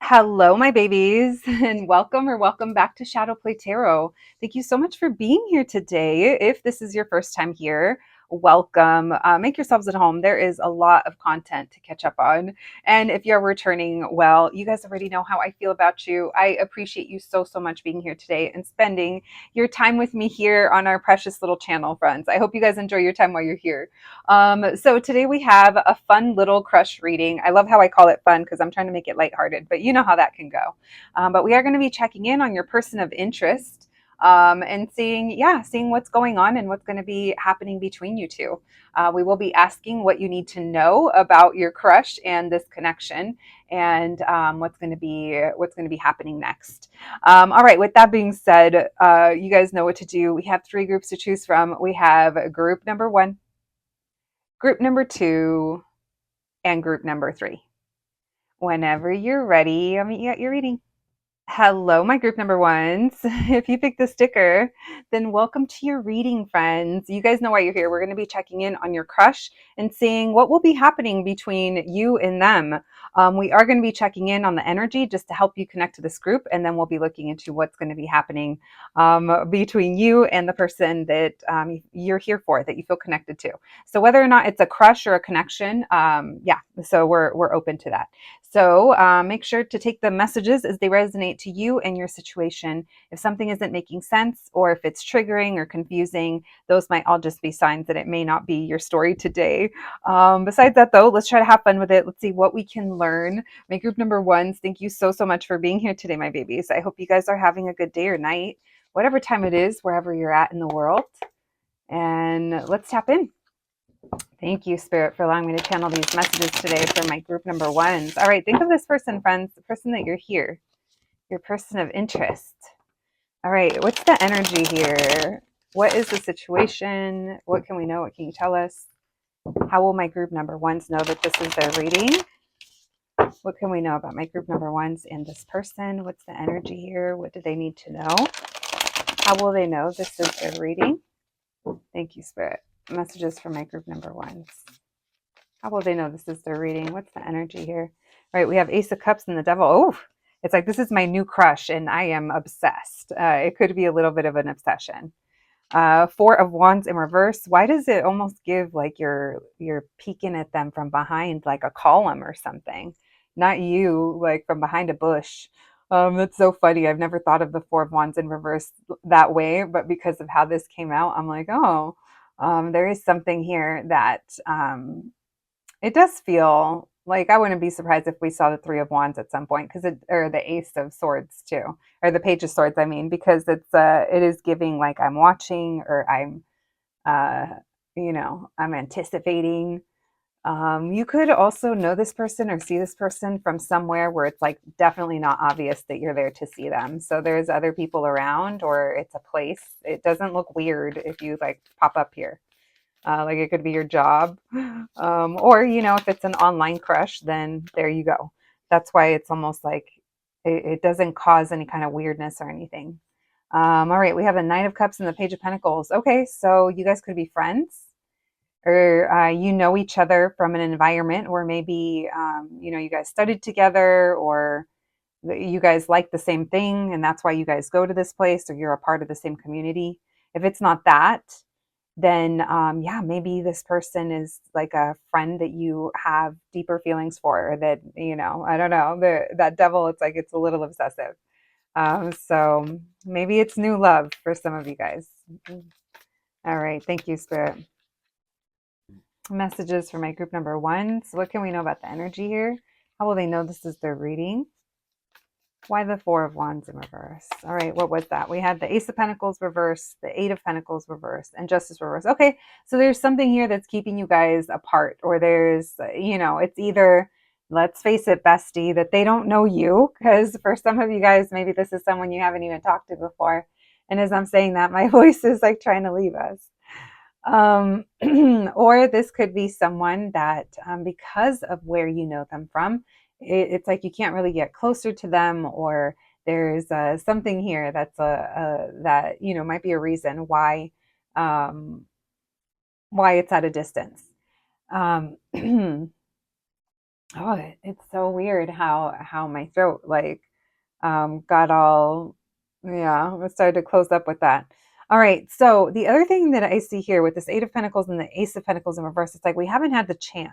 Hello, my babies, and welcome back to Shadow Play Tarot. Thank you so much for being here today. If this is your first time here, welcome. Make yourselves at home. There is a lot of content to catch up on. And if you're returning, well, you guys already know how I feel about you. I appreciate you so much being here today and spending your time with me here on our precious little channel, friends. I hope you guys enjoy your time while you're here. So today we have a fun little crush reading. I love how I call it fun because I'm trying to make it lighthearted, but you know how that can go. But we are going to be checking in on your person of interest and seeing what's going on and what's going to be happening between you two. We will be asking what you need to know about your crush and this connection, and what's going to be happening next. All right. With that being said, you guys know what to do. We have three groups to choose from. We have group number one, group number two, and group number three. Whenever you're ready, I'll meet you at your reading. Hello, my group number ones. If you picked the sticker, then welcome to your reading, friends. You guys know why you're here. We're going to be checking in on your crush and seeing what will be happening between you and them. We are going to be checking in on the energy just to help you connect to this group, and then we'll be looking into what's going to be happening between you and the person that you're here for, that you feel connected to. So whether or not it's a crush or a connection, so we're open to that. So make sure to take the messages as they resonate to you and your situation. If something isn't making sense or if it's triggering or confusing, those might all just be signs that it may not be your story today. Besides that, though, let's try to have fun with it. Let's see what we can learn. My group number ones, thank you so much for being here today, my babies. I hope you guys are having a good day or night, whatever time it is, wherever you're at in the world. And let's tap in. Thank you, Spirit, for allowing me to channel these messages today for my group number ones. All right, think of this person, friends, the person that you're here, your person of interest. All right, what's the energy here? What is the situation? What can we know? What can you tell us? How will my group number ones know that this is their reading? What can we know about my group number ones and this person? What's the energy here? What do they need to know? How will they know this is their reading? Thank you, Spirit. Messages for my group number ones. How will they know this is their reading? What's the energy here? All right, we have Ace of Cups and the Devil. Oh, it's like this is my new crush and I am obsessed. It could be a little bit of an obsession. Four of Wands in reverse. Why does it almost give like you're peeking at them from behind like a column or something? Not you, like from behind a bush. That's so funny. I've never thought of the Four of Wands in reverse that way, but because of how this came out, I'm like, oh, there is something here that it does feel like I wouldn't be surprised if we saw the Three of Wands at some point, or the Ace of Swords too, or the Page of Swords. I mean, because it is giving like I'm watching or uh, I'm anticipating. You could also know this person or see this person from somewhere where it's like definitely not obvious that you're there to see them. So there's other people around, or it's a place. It doesn't look weird if you like pop up here. Like it could be your job. Or, if it's an online crush, then there you go. That's why it's almost like it doesn't cause any kind of weirdness or anything. All right, we have the Knight of Cups and the Page of Pentacles. Okay, so you guys could be friends, or you know each other from an environment where maybe, you guys studied together, or you guys like the same thing and that's why you guys go to this place, or you're a part of the same community. If it's not that, then maybe this person is like a friend that you have deeper feelings for, or that, I don't know, that devil, it's like it's a little obsessive. So maybe it's new love for some of you guys. All right, thank you, Spirit. Messages for my group number one. So what can we know about the energy here? How will they know this is their reading? Why the Four of Wands in reverse? All right, what was that? We had the Ace of Pentacles reverse, the Eight of Pentacles reverse, and Justice reverse. Okay, so there's something here that's keeping you guys apart, or there's, it's either, let's face it, bestie, that they don't know you, because for some of you guys, maybe this is someone you haven't even talked to before. And as I'm saying that, my voice is like trying to leave us. Or this could be someone that, because of where you know them from, it's like you can't really get closer to them, or there's something here that's that might be a reason why it's at a distance. Oh, it's so weird how my throat like got all, yeah, I started to close up with that. All right, so the other thing that I see here with this Eight of Pentacles and the Ace of Pentacles in reverse, it's like we haven't had the chance.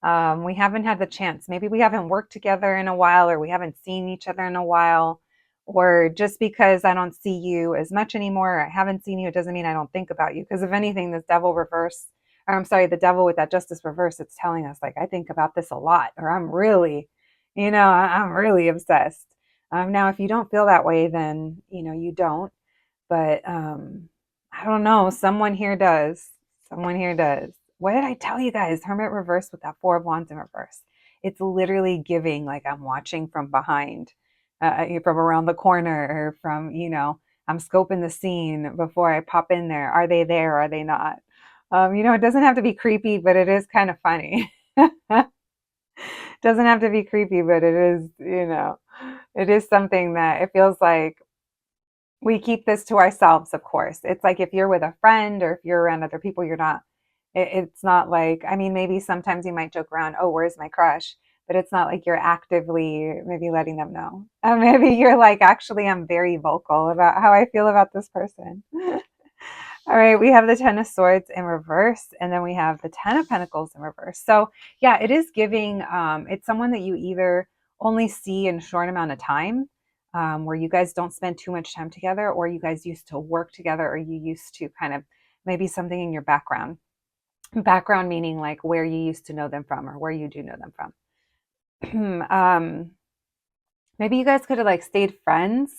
We haven't had the chance. Maybe we haven't worked together in a while, or we haven't seen each other in a while, or just because I don't see you as much anymore, or I haven't seen you, it doesn't mean I don't think about you. Because if anything, this devil reverse, or I'm sorry, the devil with that justice reverse, it's telling us like, I think about this a lot, or I'm really, I'm really obsessed. Now, if you don't feel that way, then, you don't. But I don't know. Someone here does. Someone here does. What did I tell you guys? Hermit reverse with that Four of Wands in reverse. It's literally giving like I'm watching from behind, from around the corner, or from, I'm scoping the scene before I pop in there. Are they there? Are they not? It doesn't have to be creepy, but it is kind of funny. Doesn't have to be creepy, but it is, it is something that it feels like we keep this to ourselves, of course. It's like if you're with a friend or if you're around other people, you're not, it's not like, I mean, maybe sometimes you might joke around, oh, where's my crush? But it's not like you're actively maybe letting them know. Maybe you're like, actually, I'm very vocal about how I feel about this person. All right, we have the Ten of Swords in reverse, and then we have the Ten of Pentacles in reverse. So, yeah, it is giving, it's someone that you either only see in a short amount of time, where you guys don't spend too much time together, or you guys used to work together, or you used to kind of maybe something in your background. Background meaning like where you used to know them from, or where you do know them from. Maybe you guys could have like stayed friends,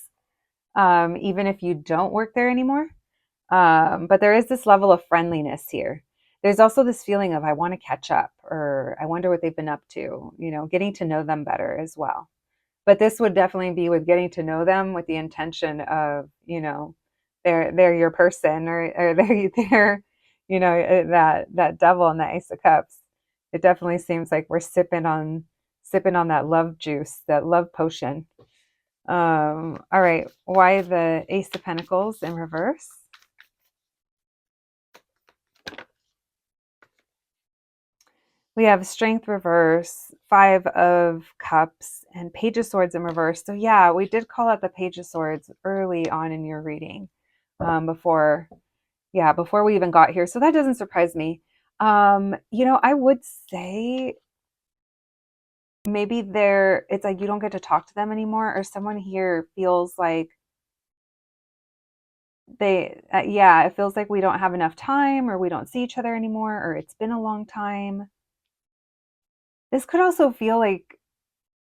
even if you don't work there anymore. But there is this level of friendliness here. There's also this feeling of I want to catch up, or I wonder what they've been up to, getting to know them better as well. But this would definitely be with getting to know them with the intention of, they're your person, or they're that devil and that Ace of Cups. It definitely seems like we're sipping on that love juice, that love potion. All right, why the Ace of Pentacles in reverse? We have Strength reverse, Five of Cups, and Page of Swords in reverse. So yeah, we did call out the Page of Swords early on in your reading, before we even got here. So that doesn't surprise me. I would say maybe it's like you don't get to talk to them anymore, or someone here feels like it feels like we don't have enough time, or we don't see each other anymore, or it's been a long time. This could also feel like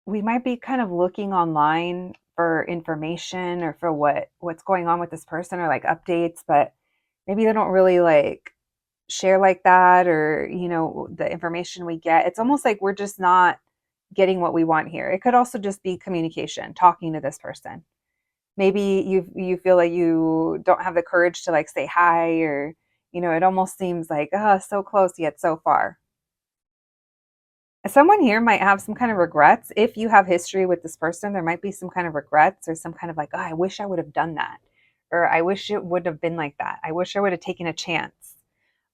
we might be kind of looking online for information, or for what's going on with this person, or like updates, but maybe they don't really like share like that, or the information we get, it's almost like we're just not getting what we want here. It could also just be communication, talking to this person. Maybe you feel like you don't have the courage to like say hi, or it almost seems like, oh, so close yet so far. Someone here might have some kind of regrets. If you have history with this person, there might be some kind of regrets, or some kind of like, oh, I wish I would have done that, or I wish it would have been like that. I wish I would have taken a chance.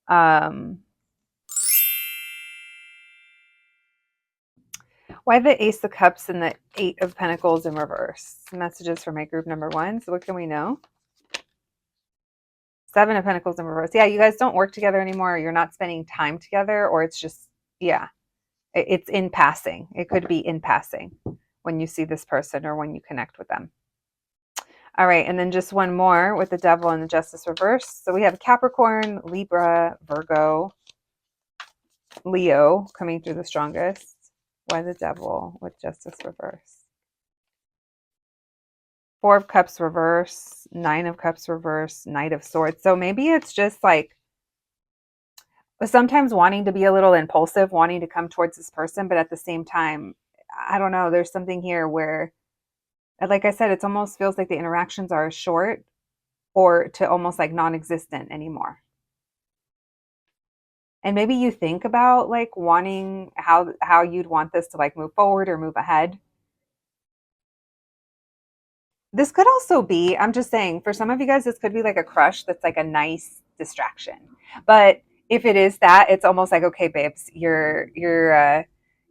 Um, why the Ace of Cups and the Eight of Pentacles in reverse? Messages for my group number one. So what can we know? Seven of Pentacles in reverse. Yeah, you guys don't work together anymore. Or you're not spending time together, or it's just, yeah, it's in passing. It could be in passing when you see this person, or when you connect with them. All right, and then just one more with the Devil and the Justice reverse. So we have Capricorn, Libra, Virgo, Leo coming through the strongest. Why the Devil with Justice reverse? Four of Cups reverse, Nine of Cups reverse, Knight of Swords. So maybe it's just like sometimes wanting to be a little impulsive, wanting to come towards this person, but at the same time, I don't know, there's something here where, like I said, it almost feels like the interactions are short, or to almost like non-existent anymore. And maybe you think about like wanting how you'd want this to like move forward or move ahead. This could also be, I'm just saying, for some of you guys, this could be like a crush that's like a nice distraction. But if it is that, it's almost like, okay, babes,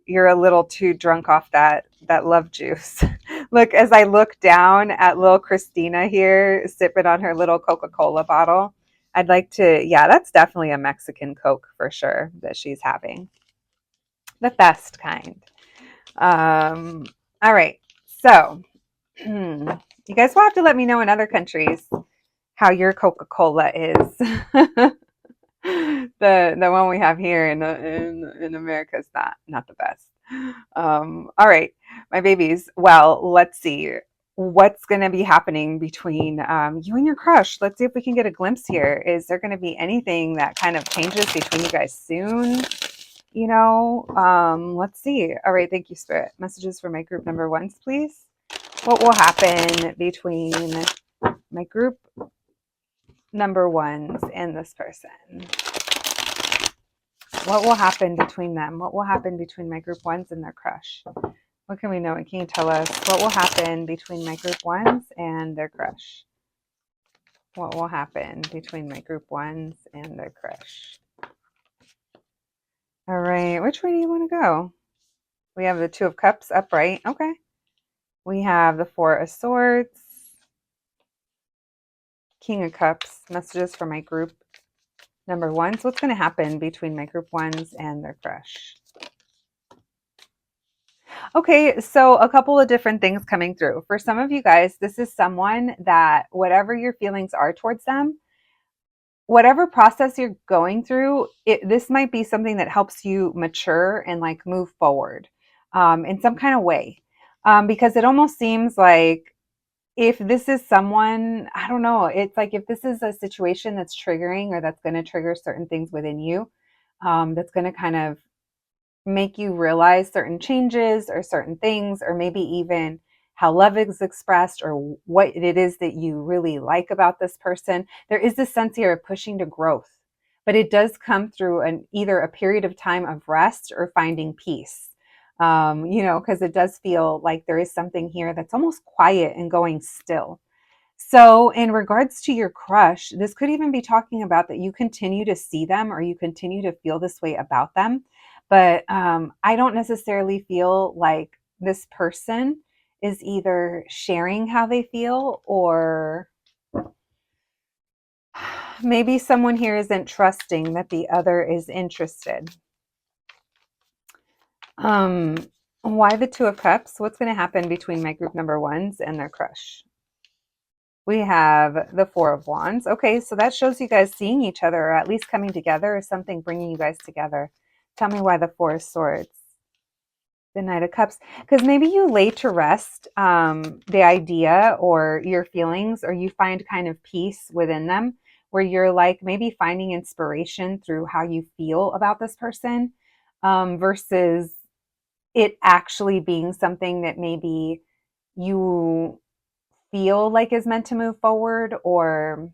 you're a little too drunk off that love juice. Look, as I look down at little Christina here sipping on her little Coca-Cola bottle, I'd like to, yeah, that's definitely a Mexican Coke for sure that she's having. The best kind. All right. So, you guys will have to let me know in other countries how your Coca-Cola is. The one we have here in America is not the best. All right, my babies. Well, let's see what's going to be happening between you and your crush. Let's see if we can get a glimpse here. Is there going to be anything that kind of changes between you guys soon? Let's see. All right, thank you, Spirit. Messages for my group number ones, please. What will happen between my group number ones and this person? What will happen between them? What will happen between my group ones and their crush? What can we know? And can you tell us what will happen between my group ones and their crush? What will happen between my group ones and their crush? All right, which way do you want to go? We have the Two of Cups upright. Okay. We have the Four of Swords, King of Cups, messages for my group number ones. What's going to happen between my group ones and their crush? Okay, so a couple of different things coming through. For some of you guys, this is someone that whatever your feelings are towards them, whatever process you're going through, this might be something that helps you mature and like move forward in some kind of way. Because it almost seems like if this is someone, I don't know, it's like if this is a situation that's triggering or that's going to trigger certain things within you, that's going to kind of make you realize certain changes or certain things, or maybe even how love is expressed or what it is that you really like about this person. There is this sense here of pushing to growth, but it does come through either a period of time of rest or finding peace. Because it does feel like there is something here that's almost quiet and going still. So, in regards to your crush, this could even be talking about that you continue to see them or you continue to feel this way about them. But I don't necessarily feel like this person is either sharing how they feel, or maybe someone here isn't trusting that the other is interested. Why the Two of Cups? What's going to happen between my group number ones and their crush? We have the Four of Wands. Okay, so that shows you guys seeing each other, or at least coming together, or something bringing you guys together. Tell me why the Four of Swords. The Knight of Cups. Because maybe you lay to rest the idea or your feelings, or you find kind of peace within them, where you're like maybe finding inspiration through how you feel about this person, versus it actually being something that maybe you feel like is meant to move forward. Or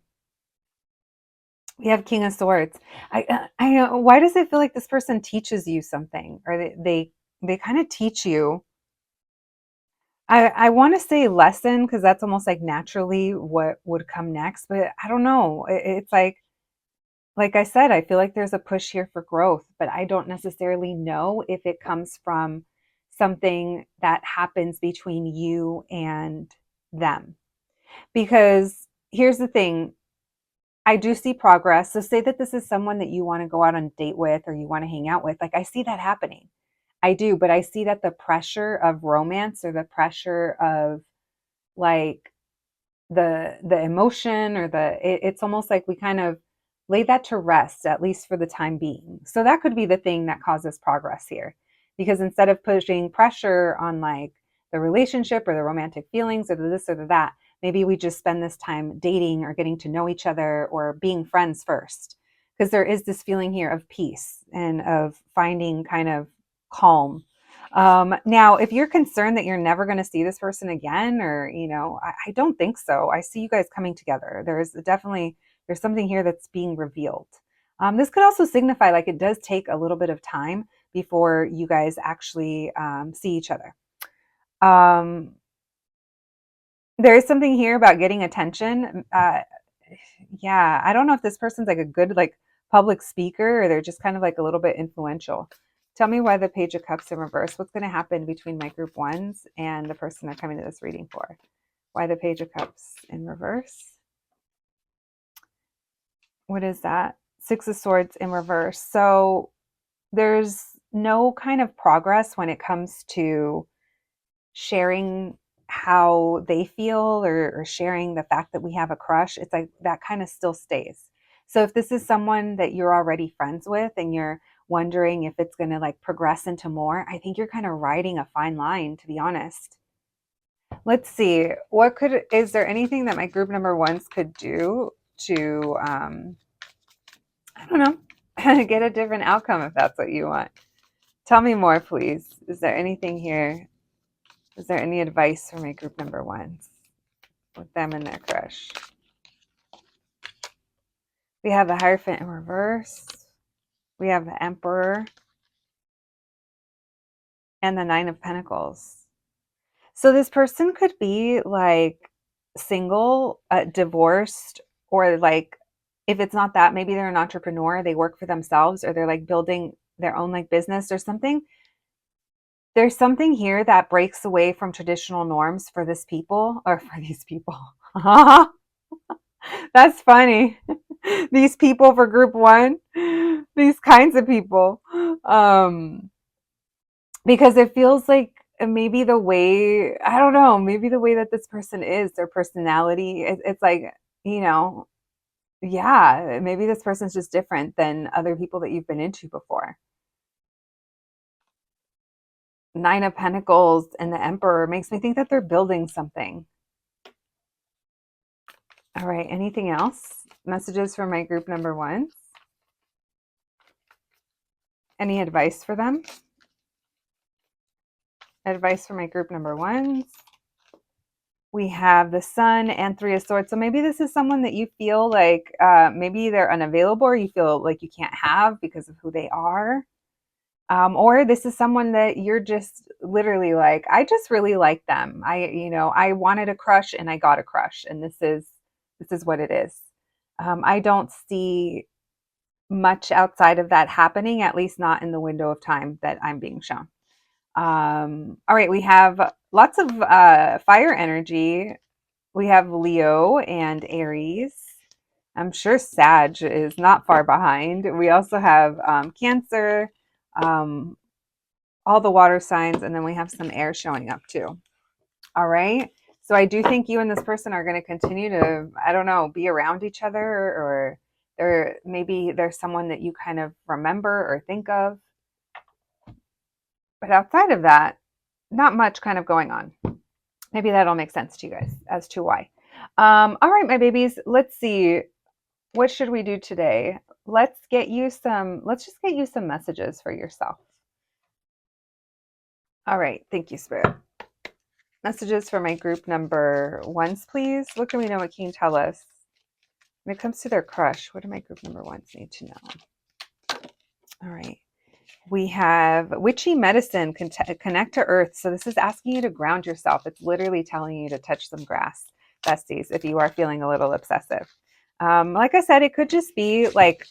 we have King of Swords. Why does it feel like this person teaches you something, or they kind of teach you? I want to say lesson, because that's almost like naturally what would come next, but I don't know. It's like I said, I feel like there's a push here for growth, but I don't necessarily know if it comes from something that happens between you and them. Because here's the thing, I do see progress. So say that this is someone that you want to go out on a date with or you want to hang out with. Like I see that happening. I do, but I see that the pressure of romance, or the pressure of like the emotion, or it's almost like we kind of lay that to rest, at least for the time being. So that could be the thing that causes progress here, because instead of pushing pressure on like the relationship or the romantic feelings or the this or the that, maybe we just spend this time dating or getting to know each other or being friends first, because there is this feeling here of peace and of finding kind of calm. Now, if you're concerned that you're never going to see this person again, or, I don't think so. I see you guys coming together. There's something here that's being revealed. This could also signify like it does take a little bit of time before you guys actually see each other. There is something here about getting attention. Yeah, I don't know if this person's like a good like public speaker, or they're just kind of like a little bit influential. Tell me why the Page of Cups in reverse. What's going to happen between my group ones and the person they're coming to this reading for? Why the Page of Cups in reverse? What is that? Six of Swords in reverse. So there's no kind of progress when it comes to sharing how they feel or sharing the fact that we have a crush. It's like that kind of still stays. So if this is someone that you're already friends with and you're wondering if it's going to like progress into more, I think you're kind of riding a fine line, to be honest. Let's see. Is there anything that my group number ones could do to, I don't know, get a different outcome if that's what you want? Tell me more, please. Is there anything here? Is there any advice for my group number ones with them and their crush? We have the Hierophant in reverse. We have the Emperor and the Nine of Pentacles. So this person could be like single, divorced, or like if it's not that, maybe they're an entrepreneur, they work for themselves, or they're like building their own like business or something. There's something here that breaks away from traditional norms for this people or for these people. That's funny. These people for group one, these kinds of people. Because it feels like maybe the way, I don't know, maybe the way that this person is, their personality, it's like, you know, yeah, maybe this person's just different than other people that you've been into before. Nine of Pentacles and the Emperor makes me think that they're building something. All right, anything else? Messages for my group number ones? Any advice for them? Advice for my group number ones? We have the Sun and Three of Swords. So maybe this is someone that you feel like maybe they're unavailable or you feel like you can't have because of who they are. Or this is someone that you're just literally like, I just really like them. I wanted a crush and I got a crush, and this is what it is. I don't see much outside of that happening, at least not in the window of time that I'm being shown. All right, we have lots of fire energy. We have Leo and Aries. I'm sure Sag is not far behind. We also have Cancer, all the water signs, and then we have some air showing up too. All right. So I do think you and this person are going to continue to, I don't know, be around each other, or maybe there's someone that you kind of remember or think of. But outside of that, not much kind of going on. Maybe that'll make sense to you guys as to why. All right, my babies, let's see. What should we do today? Let's just get you some messages for yourself. All right. Thank you, Spirit. Messages for my group number ones, please. What can we know? What can you tell us? When it comes to their crush, what do my group number ones need to know? All right. We have Witchy Medicine, Connect to Earth. So this is asking you to ground yourself. It's literally telling you to touch some grass, besties, if you are feeling a little obsessive. Like I said, it could just be like,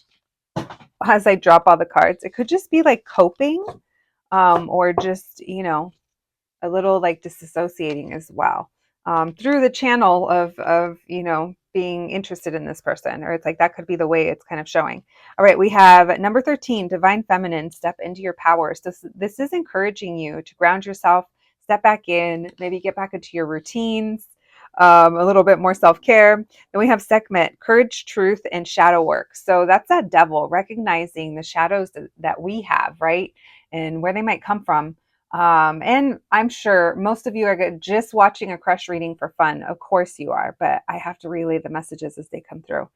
as I drop all the cards, it could just be like coping, or just, a little like disassociating as well, through the channel of being interested in this person, or it's like that could be the way it's kind of showing. All right, we have number 13, Divine Feminine, step into your power. So this is encouraging you to ground yourself, step back in, maybe get back into your routines, a little bit more self-care. Then we have Sekhmet, Courage, Truth, and Shadow Work. So that's that devil, recognizing the shadows that we have, right? And where they might come from. And I'm sure most of you are just watching a crush reading for fun. Of course you are, but I have to relay the messages as they come through.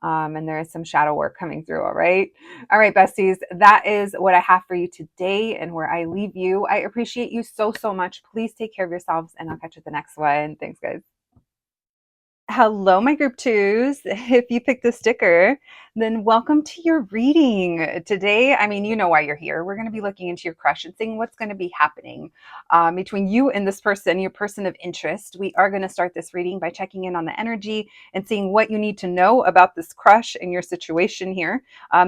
And there is some shadow work coming through. All right. All right, besties. That is what I have for you today and where I leave you. I appreciate you so, so much. Please take care of yourselves, and I'll catch you at the next one. Thanks, guys. Hello, my group twos. If you picked the sticker, then welcome to your reading. Today, I mean, you know why you're here. We're going to be looking into your crush and seeing what's going to be happening between you and this person, your person of interest. We are going to start this reading by checking in on the energy and seeing what you need to know about this crush and your situation here.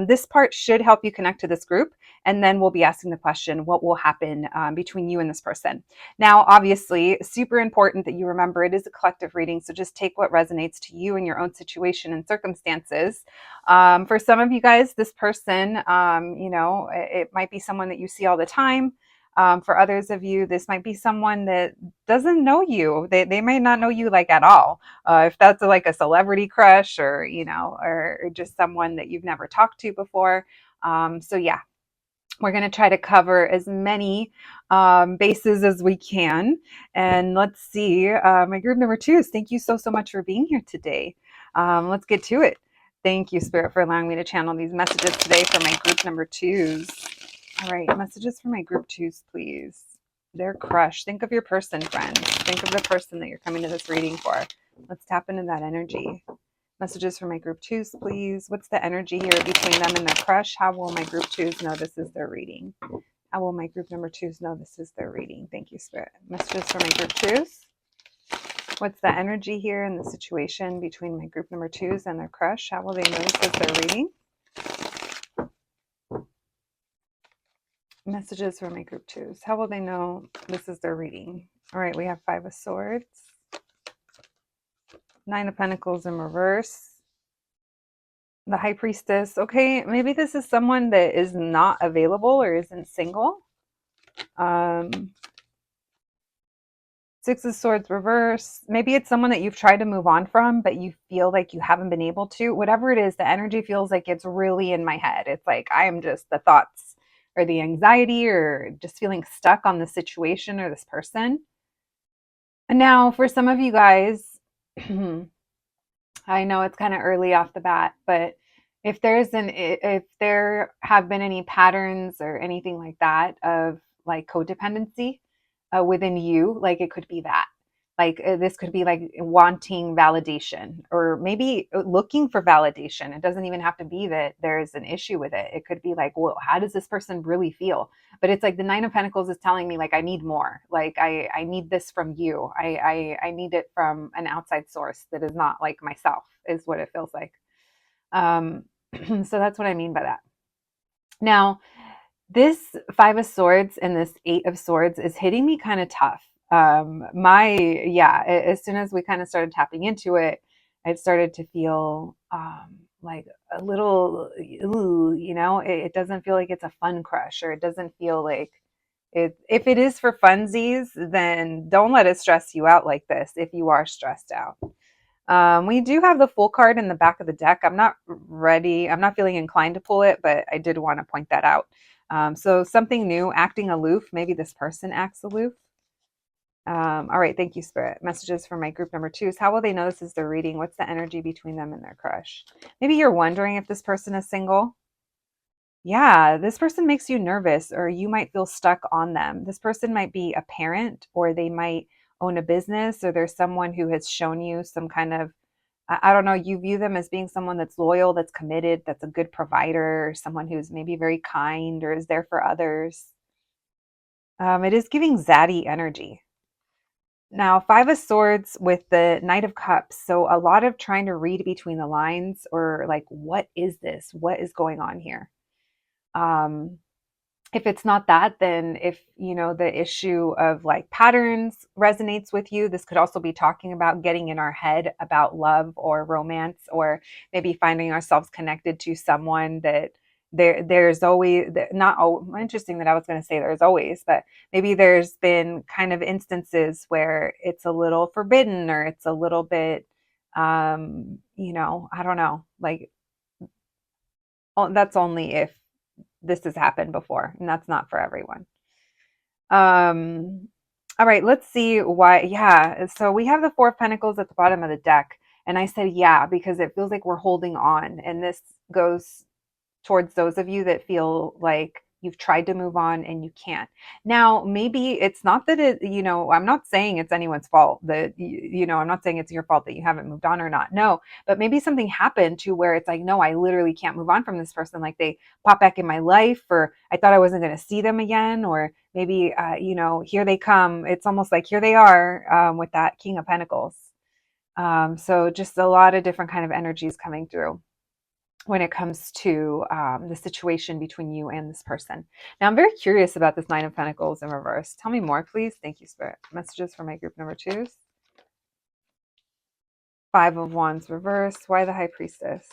This part should help you connect to this group. And then we'll be asking the question, what will happen between you and this person? Now, obviously, super important that you remember it is a collective reading. So just take what resonates to you in your own situation and circumstances. For some of you guys, this person, it might be someone that you see all the time. For others of you, this might be someone that doesn't know you. They may not know you like at all. If that's like a celebrity crush or, or just someone that you've never talked to before. So yeah, we're going to try to cover as many bases as we can. And let's see, my group number twos, thank you so much for being here today. Let's get to it. Thank you, Spirit, for allowing me to channel these messages today for my group number twos. All right, messages for my group twos, please. Their crush. Think of your person, friends. Think of the person that you're coming to this reading for. Let's tap into that energy. Messages for my group twos, please. What's the energy here between them and their crush? How will my group twos know this is their reading? How will my group number twos know this is their reading? Thank you, Spirit. Messages for my group twos. What's the energy here in the situation between my group number twos and their crush? How will they know this is their reading? Messages for my group twos. How will they know this is their reading? All right, we have Five of Swords. Nine of Pentacles in reverse. The High Priestess. Okay, maybe this is someone that is not available or isn't single. Six of Swords reverse. Maybe it's someone that you've tried to move on from, but you feel like you haven't been able to. Whatever it is, the energy feels like it's really in my head. It's like I am just the thoughts or the anxiety or just feeling stuck on the situation or this person. And now for some of you guys, I know it's kind of early off the bat, but if there have been any patterns or anything like that of like codependency within you, like it could be that. Like this could be like wanting validation or maybe looking for validation. It doesn't even have to be that there's an issue with it. It could be like, well, how does this person really feel? But it's like the Nine of Pentacles is telling me like I need more. Like I need this from you. I need it from an outside source that is not like myself, is what it feels like. So that's what I mean by that. Now, this Five of Swords and this Eight of Swords is hitting me kind of tough. As soon as we kind of started tapping into it, it started to feel like a little, ooh, it doesn't feel like it's a fun crush, or it doesn't feel like it. If it is for funsies, then don't let it stress you out like this if you are stressed out. We do have the Fool card in the back of the deck. I'm not ready. I'm not feeling inclined to pull it, but I did want to point that out. So something new, acting aloof. Maybe this person acts aloof. All right. Thank you, Spirit. Messages for my group number twos. How will they know this is their reading? What's the energy between them and their crush? Maybe you're wondering if this person is single. Yeah, this person makes you nervous, or you might feel stuck on them. This person might be a parent, or they might own a business, or there's someone who has shown you some kind of, I don't know, you view them as being someone that's loyal, that's committed, that's a good provider, someone who's maybe very kind or is there for others. It is giving zaddy energy. Now, Five of Swords with the Knight of Cups. So a lot of trying to read between the lines, or like, what is this? What is going on here? If it's not that, then if the issue of like patterns resonates with you, this could also be talking about getting in our head about love or romance, or maybe finding ourselves connected to someone that there's always not. Oh, interesting that I was going to say there's always, but maybe there's been kind of instances where it's a little forbidden, or it's a little bit I don't know, like, oh, that's only if this has happened before, and that's not for everyone. All right, let's see why. Yeah, so we have the Four of Pentacles at the bottom of the deck, and I said yeah because it feels like we're holding on, and this goes towards those of you that feel like you've tried to move on and you can't. Now, maybe it's not that I'm not saying it's anyone's fault that, I'm not saying it's your fault that you haven't moved on or not. No, but maybe something happened to where it's like, no, I literally can't move on from this person. Like they pop back in my life, or I thought I wasn't going to see them again, or maybe, here they come. It's almost like here they are with that King of Pentacles. So just a lot of different kind of energies coming through. when it comes to the situation between you and this person. Now, I'm very curious about this Nine of Pentacles in reverse. Tell me more, please. Thank you, Spirit. Messages for my group number twos. Five of Wands reverse. Why the High Priestess?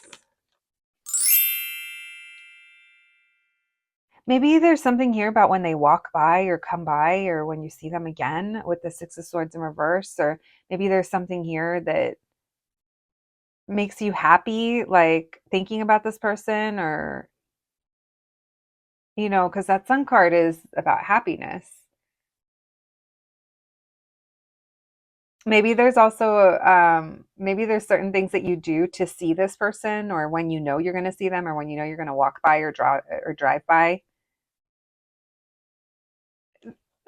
Maybe there's something here about when they walk by or come by or when you see them again with the Six of Swords in reverse. Or maybe there's something here that makes you happy, like thinking about this person, or, because that Sun card is about happiness. Maybe there's also maybe there's certain things that you do to see this person, or when you know you're going to see them, or when you know you're going to walk by or drive by.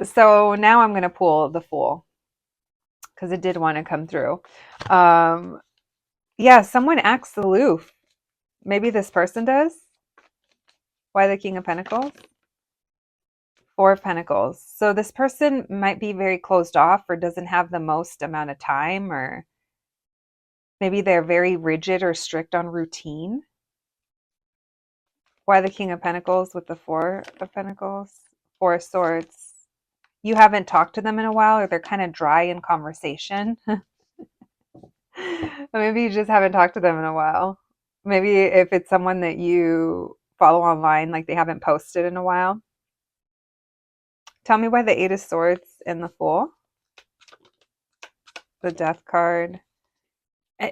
So now I'm going to pull the Fool because it did want to come through. Um, yeah, someone acts aloof. Maybe this person does. Why the King of Pentacles? Four of Pentacles. So this person might be very closed off or doesn't have the most amount of time, or maybe they're very rigid or strict on routine. Why the King of Pentacles with the Four of Pentacles? Four of Swords. You haven't talked to them in a while, or they're kind of dry in conversation. Maybe you just haven't talked to them in a while. Maybe if it's someone that you follow online, like they haven't posted in a while. Tell me why the Eight of Swords and the Fool. The Death card.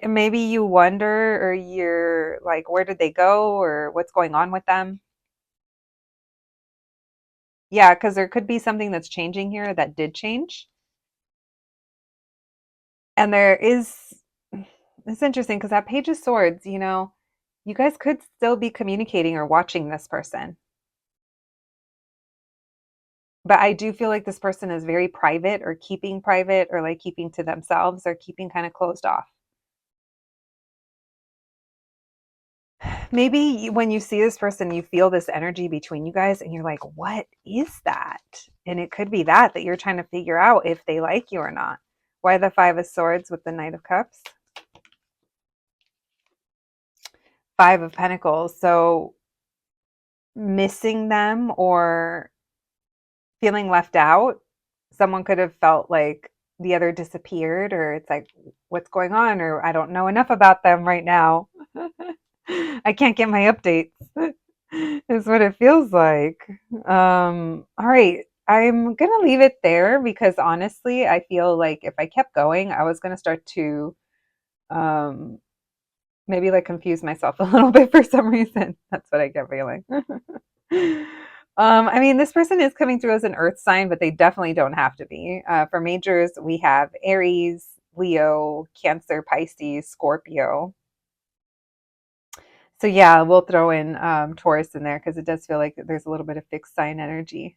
Maybe you wonder, or you're like, where did they go, or what's going on with them? Yeah, because there could be something that's changing here that did change. And there is, it's interesting because that Page of Swords, you guys could still be communicating or watching this person. But I do feel like this person is very private, or keeping private, or like keeping to themselves, or keeping kind of closed off. Maybe when you see this person, you feel this energy between you guys and you're like, what is that? And it could be that you're trying to figure out if they like you or not. Why the Five of Swords with the Knight of Cups? Five of Pentacles. So missing them or feeling left out. Someone could have felt like the other disappeared, or it's like, what's going on? Or I don't know enough about them right now. I can't get my updates, is what it feels like. All right. I'm going to leave it there because honestly, I feel like if I kept going, I was going to start to um, maybe like confuse myself a little bit for some reason. That's what I get feeling. I mean, this person is coming through as an earth sign, but they definitely don't have to be. For majors, we have Aries, Leo, Cancer, Pisces, Scorpio. So yeah, we'll throw in Taurus in there because it does feel like there's a little bit of fixed sign energy.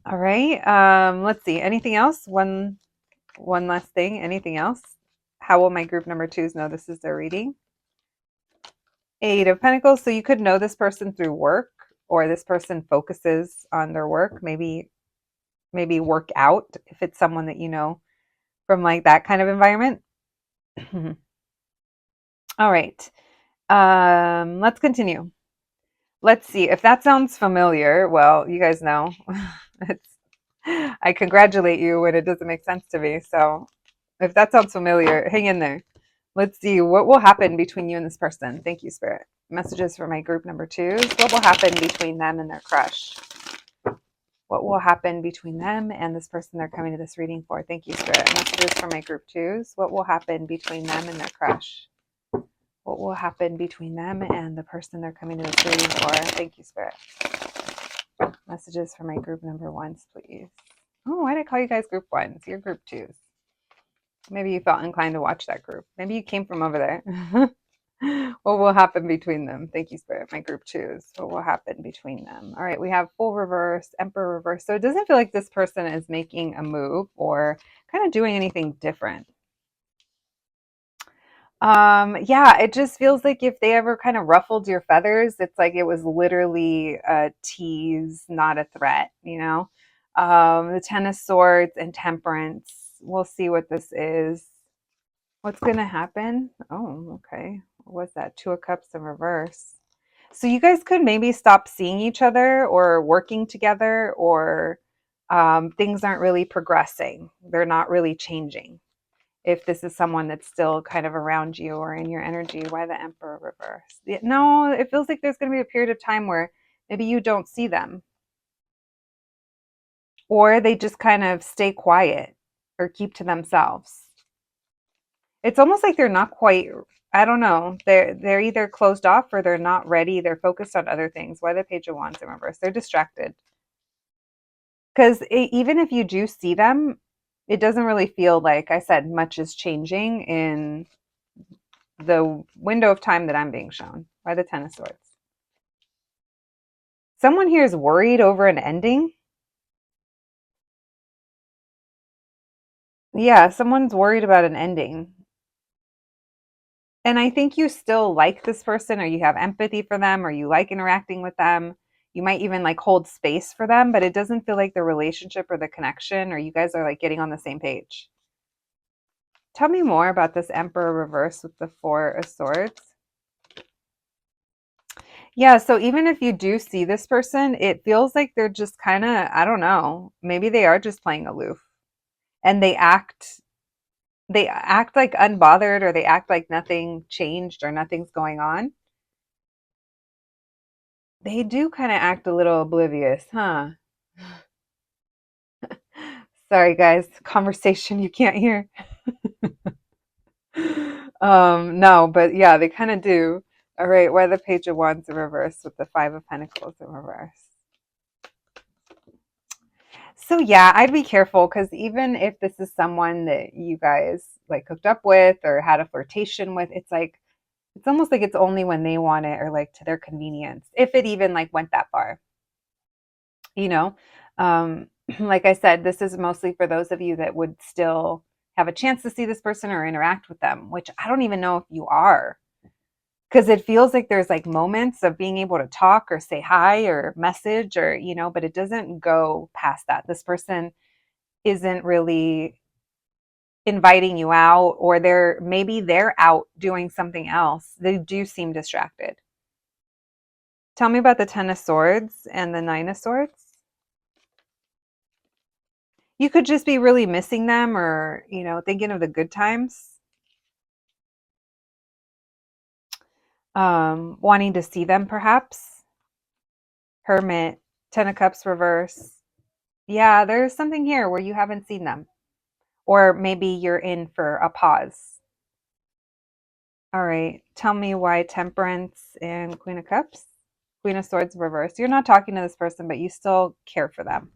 All right. Let's see. Anything else? One last thing. Anything else? How will my group number twos know this is their reading? Eight of Pentacles. So you could know this person through work, or this person focuses on their work. Maybe work out if it's someone that you know from like that kind of environment. All right. Let's continue. Let's see if that sounds familiar. Well, you guys know it's, I congratulate you when it doesn't make sense to me. So if that sounds familiar, hang in there. Let's see what will happen between you and this person. Thank you, Spirit. Messages for my group number twos. What will happen between them and their crush? What will happen between them and this person they're coming to this reading for? Thank you, Spirit. Messages for my group twos. What will happen between them and their crush? What will happen between them and the person they're coming to this reading for? Thank you, Spirit. Messages for my group number ones, please. Oh, why did I call you guys group ones? You're group twos. Maybe you felt inclined to watch that group. Maybe you came from over there. What will happen between them? Thank you, Spirit. My group twos. What will happen between them? All right, we have Fool reverse, Emperor reverse. So it doesn't feel like this person is making a move or kind of doing anything different. Yeah, it just feels like if they ever kind of ruffled your feathers, it's like it was literally a tease, not a threat, The Ten of Swords and Temperance. We'll see what this is. What's going to happen? Oh, okay. What was that? Two of Cups in reverse. So you guys could maybe stop seeing each other or working together, or things aren't really progressing. They're not really changing. If this is someone that's still kind of around you or in your energy, why the Emperor reverse? No, it feels like there's going to be a period of time where maybe you don't see them, or they just kind of stay quiet or keep to themselves. It's almost like they're not quite, I don't know. They're either closed off or they're not ready. They're focused on other things. Why the Page of Wands in reverse? They're distracted. Because even if you do see them, it doesn't really feel like, I said, much is changing in the window of time that I'm being shown. By the Ten of Swords. Someone here is worried over an ending. Yeah, someone's worried about an ending. And I think you still like this person, or you have empathy for them, or you like interacting with them. You might even like hold space for them, but it doesn't feel like the relationship or the connection, or you guys are like getting on the same page. Tell me more about this Emperor reverse with the Four of Swords. Yeah, so even if you do see this person, it feels like they're just kind of, I don't know, maybe they are just playing aloof, and they act like unbothered, or they act like nothing changed or nothing's going on. They do kind of act a little oblivious, huh? Sorry, guys, conversation you can't hear. No, but yeah, they kind of do. All right, why the Page of Wands in reverse with the Five of Pentacles in reverse? So yeah, I'd be careful, because even if this is someone that you guys like hooked up with or had a flirtation with, it's almost like it's only when they want it, or like to their convenience, if it even like went that far, you know. um like I said, this is mostly for those of you that would still have a chance to see this person or interact with them, which I don't even know if you are, because it feels like there's like moments of being able to talk or say hi or message, or but it doesn't go past that. This person isn't really inviting you out, or they're out doing something else. They do seem distracted. Tell me about the Ten of Swords and the Nine of Swords. You could just be really missing them, or thinking of the good times, wanting to see them perhaps. Hermit, Ten of Cups reverse. Yeah, there's something here where you haven't seen them, or maybe you're in for a pause. All right, tell me why Temperance and Queen of Cups. Queen of Swords reverse. You're not talking to this person, but you still care for them.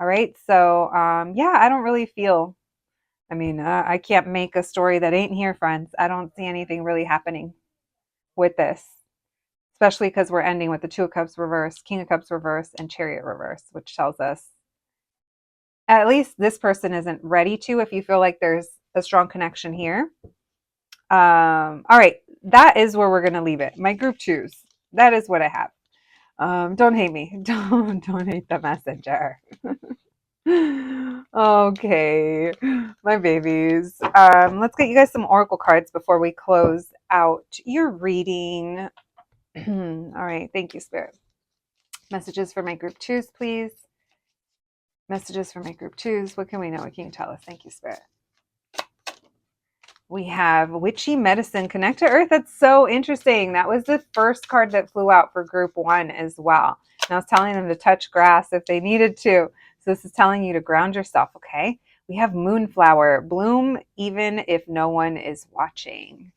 All right, so yeah, I don't really feel, I can't make a story that ain't here, friends. I don't see anything really happening with this, especially because we're ending with the Two of Cups reverse, King of Cups reverse, and Chariot reverse, which tells us at least this person isn't ready to, if you feel like there's a strong connection here. All right, that is where we're going to leave it. My group twos. That is what I have. Don't hate me. Don't hate the messenger. Okay, my babies. Let's get you guys some oracle cards before we close out your reading. All right, thank you, Spirit. Messages for my group twos, please. Messages for my group twos. What can we know? What can you tell us? Thank you, Spirit. We have Witchy Medicine, Connect to Earth. That's so interesting. That was the first card that flew out for group one as well. And I was telling them to touch grass if they needed to. So this is telling you to ground yourself, okay? We have Moonflower, bloom even if no one is watching.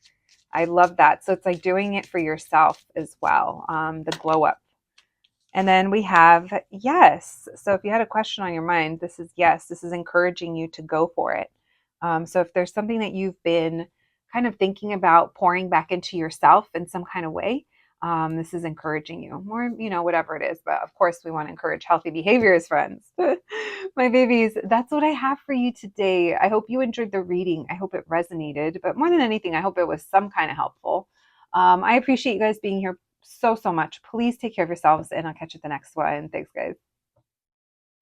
I love that. So it's like doing it for yourself as well, the glow up. And then we have yes. So if you had a question on your mind, this is yes. This is encouraging you to go for it. So if there's something that you've been kind of thinking about pouring back into yourself in some kind of way, this is encouraging you, or whatever it is. But of course, we want to encourage healthy behaviors, friends. My babies, that's what I have for you today. I hope you enjoyed the reading. I hope it resonated, but more than anything, I hope it was some kind of helpful. I appreciate you guys being here so much. Please take care of yourselves, and I'll catch you at the next one. Thanks, guys.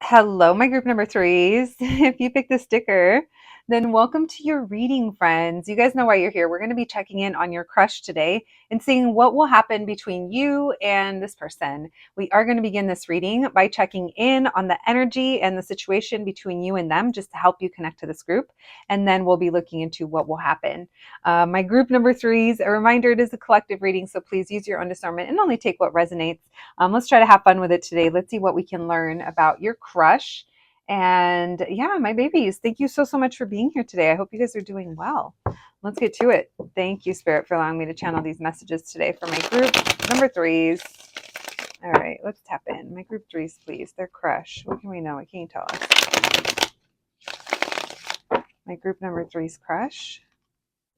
Hello, my group number threes. If you picked the sticker, Then welcome to your reading, friends. You guys know why you're here. We're going to be checking in on your crush today and seeing what will happen between you and this person. We are going to begin this reading by checking in on the energy and the situation between you and them, just to help you connect to this group. And then we'll be looking into what will happen. My group number threes, a reminder, it is a collective reading, so please use your own discernment and only take what resonates. Let's try to have fun with it today. Let's see what we can learn about your crush. And yeah, my babies, thank you so much for being here today. I hope you guys are doing well. Let's get to it. Thank you, Spirit, for allowing me to channel these messages today for my group number threes. All right, let's tap in. My group threes, please. Their crush. What can we know? What can you tell us? My group number threes crush.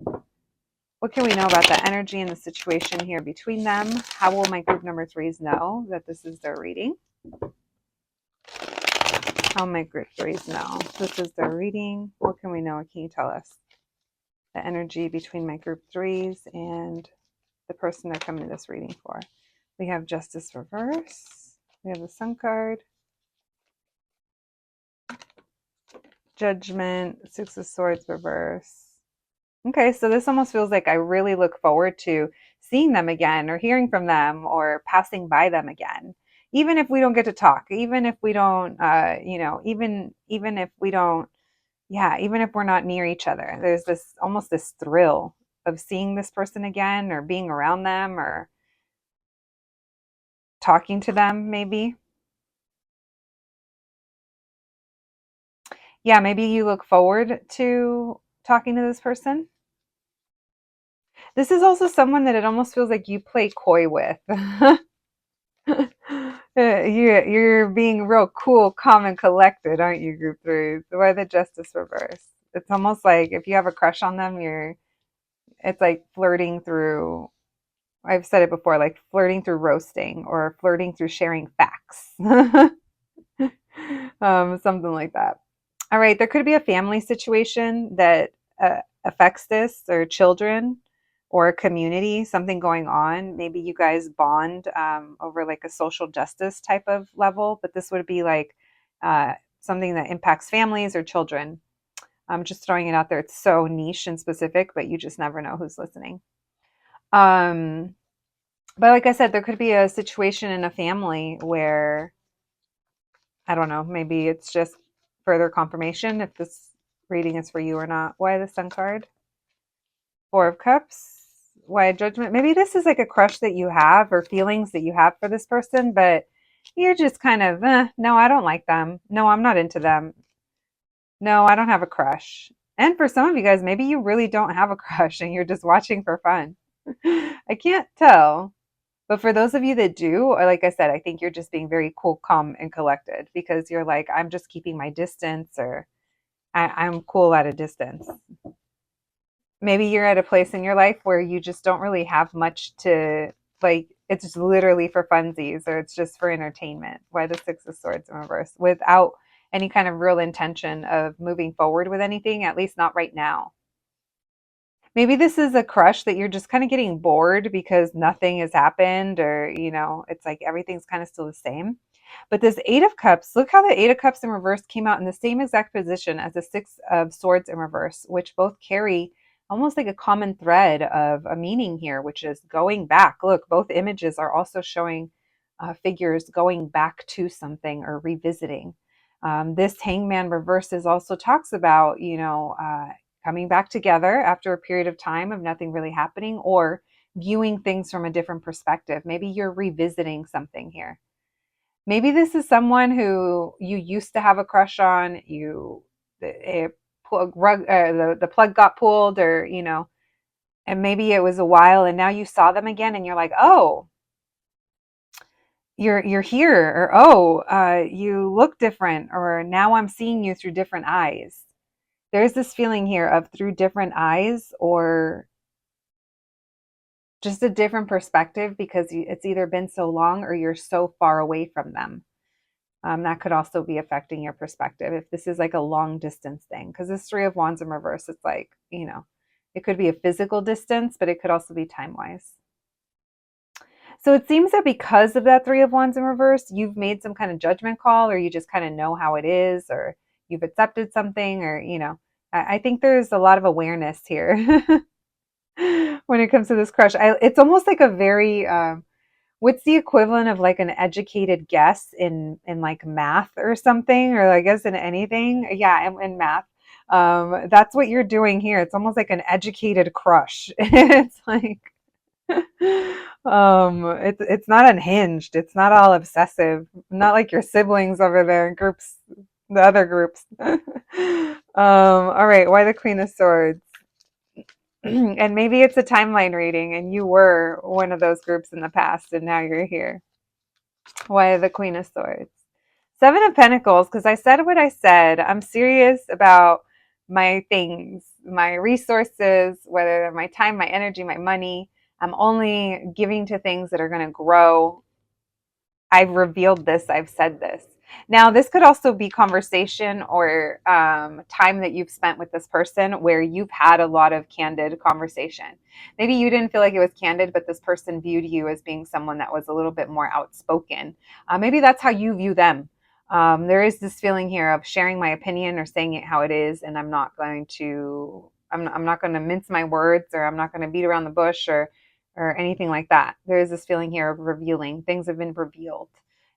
What can we know about the energy and the situation here between them? How will my group number threes know that this is their reading? How my group threes know this is their reading? What can we know? What can you tell us? The energy between my group threes and the person they're coming to this reading for. We have Justice reverse. We have the Sun card. Judgment, Six of Swords reverse. Okay, so this almost feels like I really look forward to seeing them again or hearing from them or passing by them again. Even if we don't get to talk, even if we don't, even if we don't, even if we're not near each other, there's this almost this thrill of seeing this person again or being around them or talking to them maybe. Yeah, maybe you look forward to talking to this person. This is also someone that it almost feels like you play coy with. You're being real cool, calm, and collected, aren't you, group threes? Why the Justice reverse? It's almost like if you have a crush on them, it's like flirting through, I've said it before, like flirting through roasting or flirting through sharing facts. Something like that. All right, there could be a family situation that affects this, or children, or a community, something going on. Maybe you guys bond over like a social justice type of level, but this would be like something that impacts families or children. I'm just throwing it out there. It's so niche and specific, but you just never know who's listening. But like I said, there could be a situation in a family where, I don't know, maybe it's just further confirmation if this reading is for you or not. Why the Sun card? Four of Cups. Why Judgment? Maybe this is like a crush that you have or feelings that you have for this person, but you're just kind of, no, I don't like them. No, I'm not into them. No, I don't have a crush. And for some of you guys, maybe you really don't have a crush and you're just watching for fun. I can't tell. But for those of you that do, like I said, I think you're just being very cool, calm, and collected because you're like, I'm just keeping my distance, or I'm cool at a distance. Maybe you're at a place in your life where you just don't really have much to, like, it's literally for funsies or it's just for entertainment. Why the Six of Swords in reverse? Without any kind of real intention of moving forward with anything, at least not right now. Maybe this is a crush that you're just kind of getting bored because nothing has happened, or, it's like everything's kind of still the same. But this Eight of Cups, look how the Eight of Cups in reverse came out in the same exact position as the Six of Swords in reverse, which both carry almost like a common thread of a meaning here, which is going back. Look, both images are also showing figures going back to something or revisiting. This Hangman reverses also talks about, coming back together after a period of time of nothing really happening, or viewing things from a different perspective. Maybe you're revisiting something here. Maybe this is someone who you used to have a crush on. The plug got pulled, or and maybe it was a while, and now you saw them again, and you're like, oh, you're here, or oh, you look different, or now I'm seeing you through different eyes. There's this feeling here of through different eyes, or just a different perspective, because it's either been so long or you're so far away from them. That could also be affecting your perspective if this is like a long distance thing, because this Three of Wands in reverse, it's like, it could be a physical distance, but it could also be time-wise. So it seems that because of that Three of Wands in reverse, you've made some kind of judgment call, or you just kind of know how it is, or you've accepted something, or, I think there's a lot of awareness here when it comes to this crush. It's almost like a very what's the equivalent of like an educated guess in like math or something, or I guess in anything? Yeah, in math. That's what you're doing here. It's almost like an educated crush. It's like it's not unhinged. It's not all obsessive. Not like your siblings over there in groups, the other groups. All right, why the Queen of Swords? And maybe it's a timeline reading and you were one of those groups in the past and now you're here. Why the Queen of Swords? Seven of Pentacles, because I said what I said. I'm serious about my things, my resources, whether they're my time, my energy, my money. I'm only giving to things that are going to grow. I've revealed this, I've said this. Now, this could also be conversation or time that you've spent with this person where you've had a lot of candid conversation. Maybe you didn't feel like it was candid, but this person viewed you as being someone that was a little bit more outspoken. Maybe that's how you view them. There is this feeling here of sharing my opinion or saying it how it is, and I'm not going to mince my words, or I'm not going to beat around the bush, or anything like that. There is this feeling here of revealing. Things have been revealed.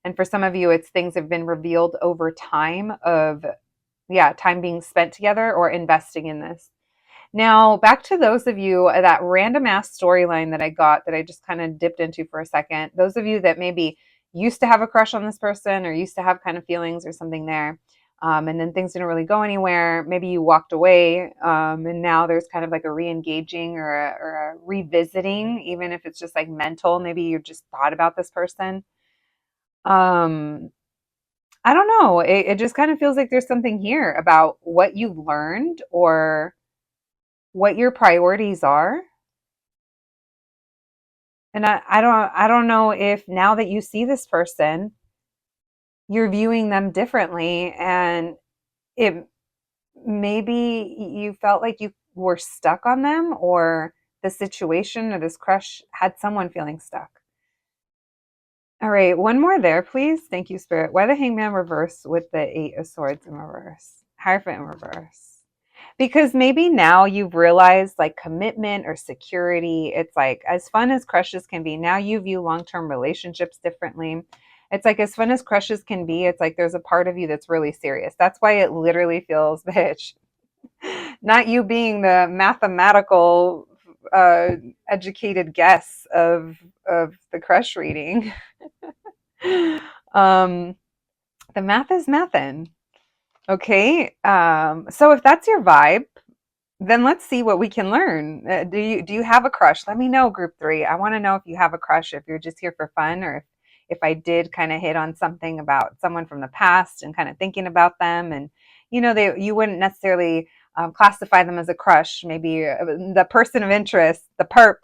And for some of you, it's things have been revealed over time of, yeah, time being spent together or investing in this. Now, back to those of you, that random ass storyline that I got that I just kind of dipped into for a second. Those of you that maybe used to have a crush on this person or used to have kind of feelings or something there. And then things didn't really go anywhere. Maybe you walked away, and now there's kind of like a re-engaging or a revisiting, even if it's just like mental. Maybe you just thought about this person. Um, I don't know. It just kind of feels like there's something here about what you've learned or what your priorities are. And I don't know if now that you see this person, you're viewing them differently, and it maybe you felt like you were stuck on them, or the situation or this crush had someone feeling stuck. All right, one more there, please. Thank you, Spirit. Why the Hangman reverse with the Eight of Swords in reverse? Hierophant in reverse. Because maybe now you've realized like commitment or security. It's like as fun as crushes can be, now you view long-term relationships differently. It's like as fun as crushes can be, it's like there's a part of you that's really serious. That's why it literally feels, bitch, not you being the mathematical uh educated guess of the crush reading. um the math is mathin'. Okay. So if that's your vibe, then let's see what we can learn. Do you have a crush? Let me know, group 3. I want to know if you have a crush, if you're just here for fun, or if I did kind of hit on something about someone from the past and kind of thinking about them, and you wouldn't necessarily classify them as a crush. Maybe the person of interest, the perp.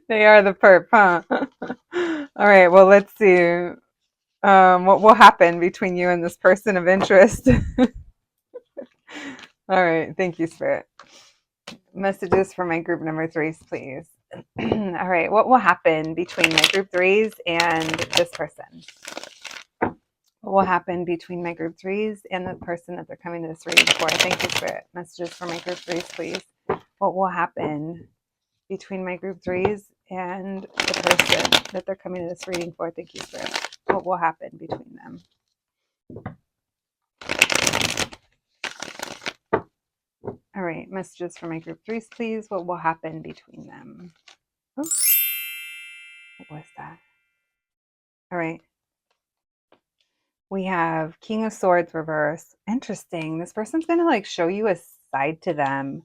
They are the perp, huh? All right. Well, let's see. What will happen between you and this person of interest? All right. Thank you, Spirit. Messages for my group number 3s, please. All right. What will happen between my group 3s and this person? What will happen between my group 3s and the person that they're coming to this reading for? Thank you, Spirit. Messages for my group 3s, please. What will happen between my group 3s and the person that they're coming to this reading for? Thank you, Spirit. What will happen between them? All right, messages for my group 3s, please. What will happen between them? Oops. What was that? All right. We have King of Swords reverse. Interesting. This person's going to like show you a side to them,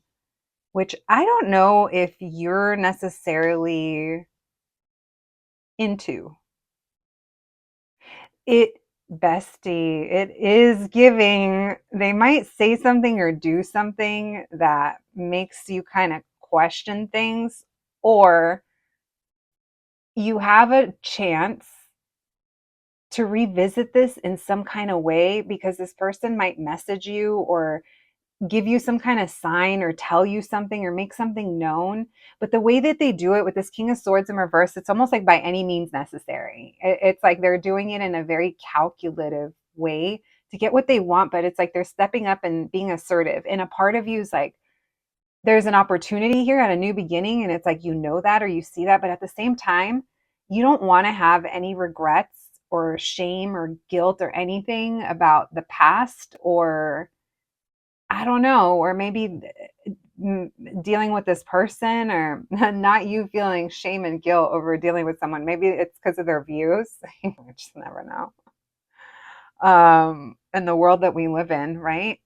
which I don't know if you're necessarily into. It, bestie, it is giving. They might say something or do something that makes you kind of question things, or you have a chance to revisit this in some kind of way, because this person might message you or give you some kind of sign or tell you something or make something known. But the way that they do it with this King of Swords in reverse, it's almost like by any means necessary. It's like they're doing it in a very calculative way to get what they want, but it's like they're stepping up and being assertive. And a part of you is like, there's an opportunity here at a new beginning, and it's like, you know that, or you see that, but at the same time, you don't want to have any regrets or shame or guilt or anything about the past, or I don't know, or maybe dealing with this person, or not you feeling shame and guilt over dealing with someone. Maybe it's because of their views. I just never know. In the world that we live in, right?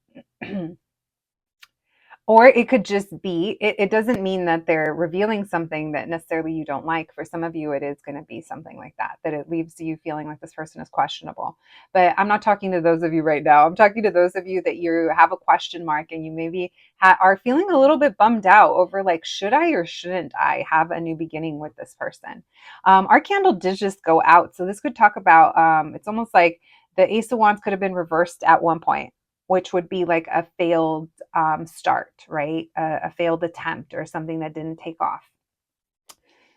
Or it could just be, it doesn't mean that they're revealing something that necessarily you don't like. For some of you, it is going to be something like that, that it leaves you feeling like this person is questionable. But I'm not talking to those of you right now. I'm talking to those of you that you have a question mark, and you maybe are feeling a little bit bummed out over like, should I or shouldn't I have a new beginning with this person? Our candle did just go out. So this could talk about, it's almost like the Ace of Wands could have been reversed at one point, which would be like a failed start, right? A failed attempt or something that didn't take off.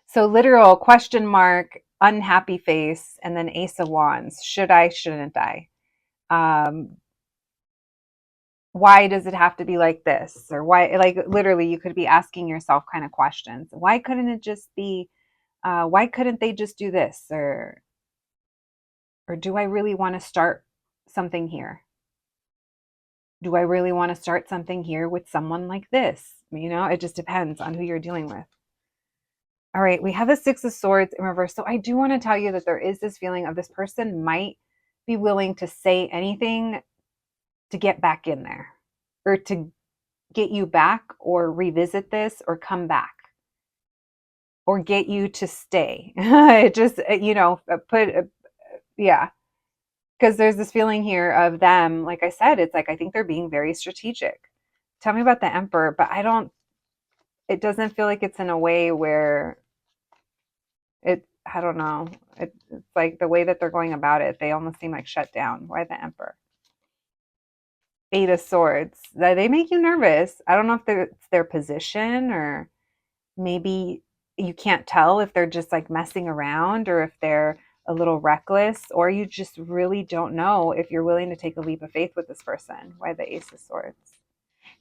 So literal question mark, unhappy face, and then Ace of Wands. Should I, shouldn't I? Why does it have to be like this? Or why, like literally you could be asking yourself kind of questions. Why couldn't it just be, why couldn't they just do this? Or do I really want to start something here? Do I really want to start something here with someone like this? You know, it just depends on who you're dealing with. All right, we have the Six of Swords in reverse. So I do want to tell you that there is this feeling of this person might be willing to say anything to get back in there, or to get you back, or revisit this, or come back, or get you to stay. It just, yeah. Because there's this feeling here of them, like I said, it's like, I think they're being very strategic. Tell me about the Emperor, but it doesn't feel like it's in a way where I don't know. It's like the way that they're going about it, they almost seem like shut down. Why the Emperor? Eight of Swords. They make you nervous. I don't know if it's their position, or maybe you can't tell if they're just like messing around, or if they're a little reckless, or you just really don't know if you're willing to take a leap of faith with this person. Why the Ace of Swords?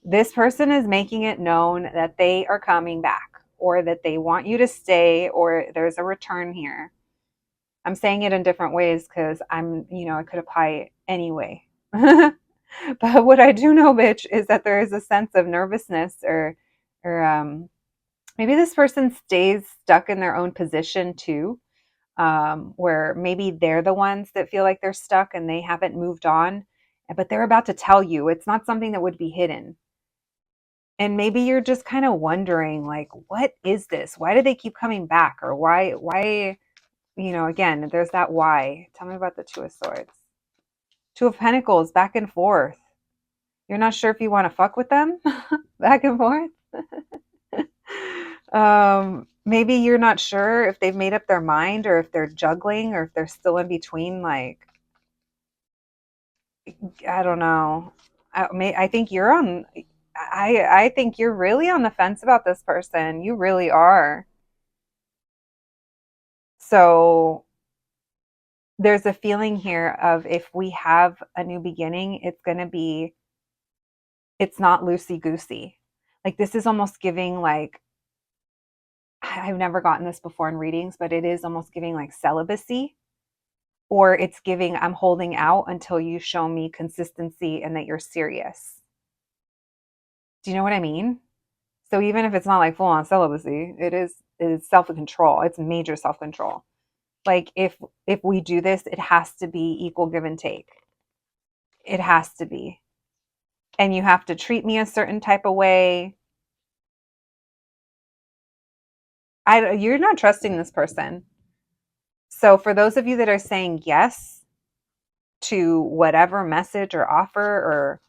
This person is making it known that they are coming back, or that they want you to stay, or there's a return here. I'm saying it in different ways because it could apply anyway. But what I do know, bitch, is that there is a sense of nervousness, or maybe this person stays stuck in their own position too, where maybe they're the ones that feel like they're stuck and they haven't moved on, but they're about to tell you. It's not something that would be hidden. And maybe you're just kind of wondering, like, what is this? Why do they keep coming back? Or why, again, there's that why. Tell me about the Two of Swords. Two of Pentacles, back and forth. You're not sure if you want to fuck with them? Back and forth? Maybe you're not sure if they've made up their mind, or if they're juggling, or if they're still in between, like, I don't know. I think you're on... I think you're really on the fence about this person. You really are. So there's a feeling here of, if we have a new beginning, it's not loosey-goosey. Like, this is almost giving, like, I've never gotten this before in readings, but it is almost giving like celibacy, or it's giving, I'm holding out until you show me consistency and that you're serious. Do you know what I mean? So even if it's not like full on celibacy, it's self-control. It's major self-control. Like, if we do this, it has to be equal give and take. It has to be. And you have to treat me a certain type of way. You're not trusting this person. So for those of you that are saying yes to whatever message or offer, or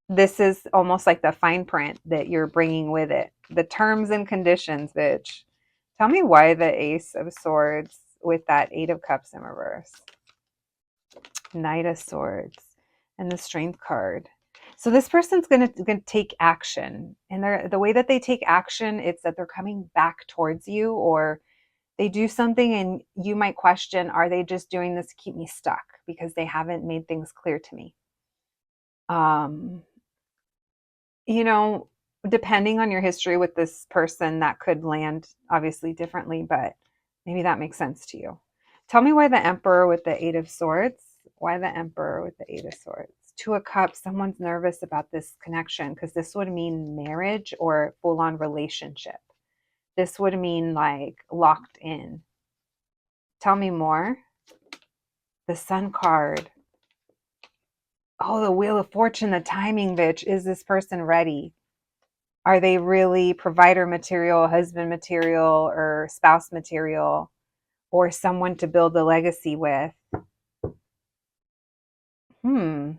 this is almost like the fine print that you're bringing with it. The terms and conditions, bitch. Tell me why the Ace of Swords with that Eight of Cups in reverse. Knight of Swords and the Strength card. So this person's going to take action. And the way that they take action, it's that they're coming back towards you, or They do something and you might question, are they just doing this to keep me stuck because they haven't made things clear to me? Um, you know, depending on your history with this person, that could land obviously differently, but maybe that makes sense to you. Tell me why the Emperor with the Eight of Swords. Why the Emperor with the Eight of Swords? Two of Cups. Someone's nervous about this connection because this would mean marriage or full on relationship. This would mean like locked in. Tell me more. The Sun card. Oh, the Wheel of Fortune, the timing, bitch. Is this person ready? Are they really provider material, husband material, or spouse material, or someone to build a legacy with? Hmm.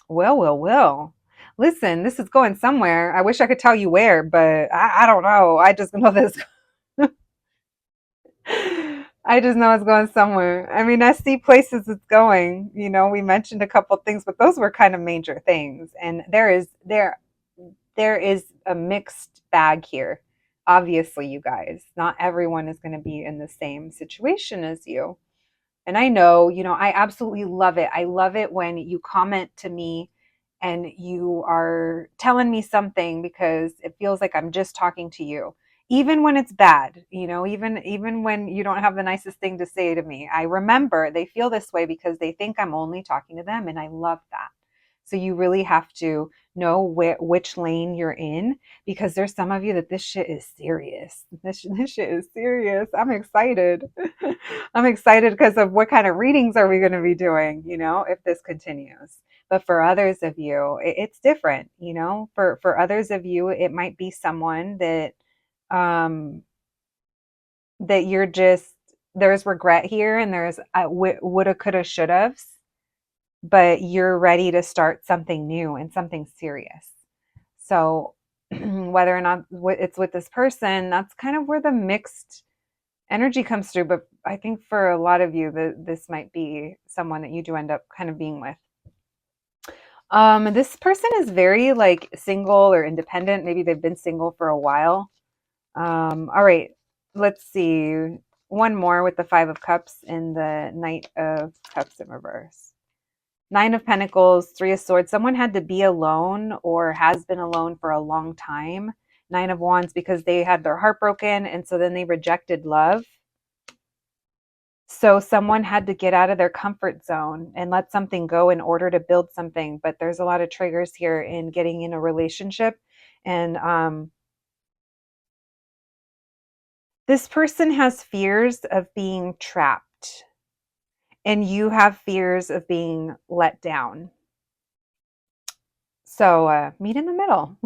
Well. Listen, this is going somewhere. I wish I could tell you where, but I don't know. I just know this. I just know it's going somewhere. I mean, I see places it's going. You know, we mentioned a couple things, but those were kind of major things. And there is a mixed bag here. Obviously, you guys, not everyone is going to be in the same situation as you. And I know, I absolutely love it. I love it when you comment to me and you are telling me something because it feels like I'm just talking to you. Even when it's bad, even when you don't have the nicest thing to say to me. I remember they feel this way because they think I'm only talking to them, and I love that. So you really have to know which lane you're in, because there's some of you that this shit is serious. This shit is serious. I'm excited. I'm excited because of what kind of readings are we going to be doing, if this continues. But for others of you, it's different, For others of you, it might be someone um that you're just, there's regret here, and there's woulda, coulda, shoulda, but you're ready to start something new and something serious. So whether or not it's with this person, that's kind of where the mixed energy comes through. But I think for a lot of you, this might be someone that you do end up kind of being with. This person is very like single or independent. Maybe they've been single for a while. All right, let's see. One more with the Five of Cups and the Knight of Cups in reverse. Nine of Pentacles, Three of Swords. Someone had to be alone or has been alone for a long time. Nine of Wands, because they had their heart broken, and so then they rejected love. So someone had to get out of their comfort zone and let something go in order to build something. But there's a lot of triggers here in getting in a relationship. And this person has fears of being trapped, and you have fears of being let down. So meet in the middle.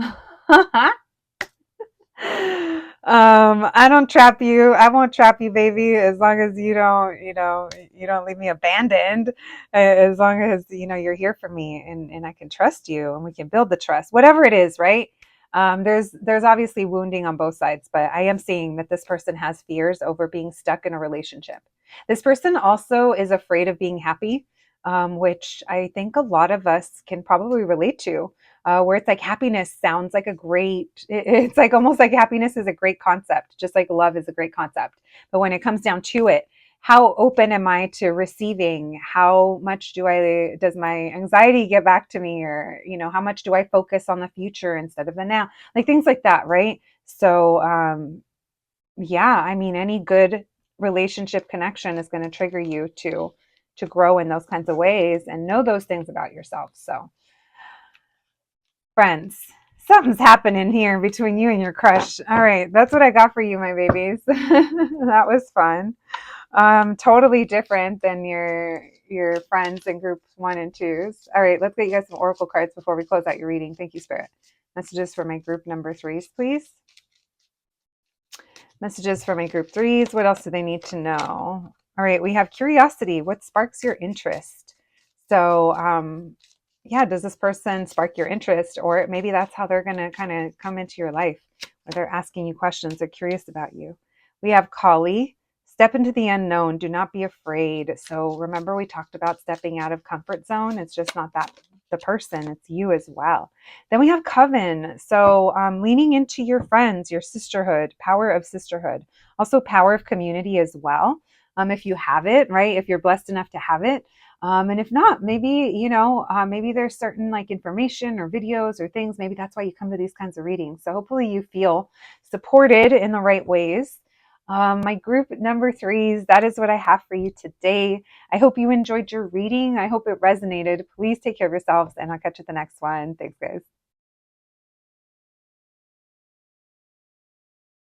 I don't trap you. I won't trap you, baby, as long as you don't leave me abandoned. As long as, you're here for me, and I can trust you, and we can build the trust, whatever it is, right? There's obviously wounding on both sides, but I am seeing that this person has fears over being stuck in a relationship. This person also is afraid of being happy, which I think a lot of us can probably relate to. Where it's like happiness sounds like it's like almost like happiness is a great concept, just like love is a great concept. But when it comes down to it, how open am I to receiving? How much does my anxiety get back to me? Or, how much do I focus on the future instead of the now? Like things like that, right? So, yeah, I mean, any good relationship connection is going to trigger you to grow in those kinds of ways and know those things about yourself. So, friends, something's happening here between you and your crush. All right, that's what I got for you, my babies. That was fun. Totally different than your friends in groups 1 and 2s. All right, let's get you guys some oracle cards before we close out your reading. Thank you, Spirit. Messages for my group number 3s, please. Messages for my group 3s. What else do they need to know? All right, we have curiosity. What sparks your interest? So, yeah, does this person spark your interest? Or maybe that's how they're going to kind of come into your life, where they're asking you questions, they're curious about you. We have Kali. Step into the unknown. Do not be afraid. So remember, we talked about stepping out of comfort zone. It's just not that the person, it's you as well. Then we have coven. So leaning into your friends, your sisterhood, power of sisterhood, also power of community as well. If you have it, right? If you're blessed enough to have it. And if not, maybe, maybe there's certain like information or videos or things. Maybe that's why you come to these kinds of readings. So hopefully you feel supported in the right ways. My group number threes, that is what I have for you today. I hope you enjoyed your reading. I hope it resonated. Please take care of yourselves, and I'll catch you at the next one. Thanks, guys.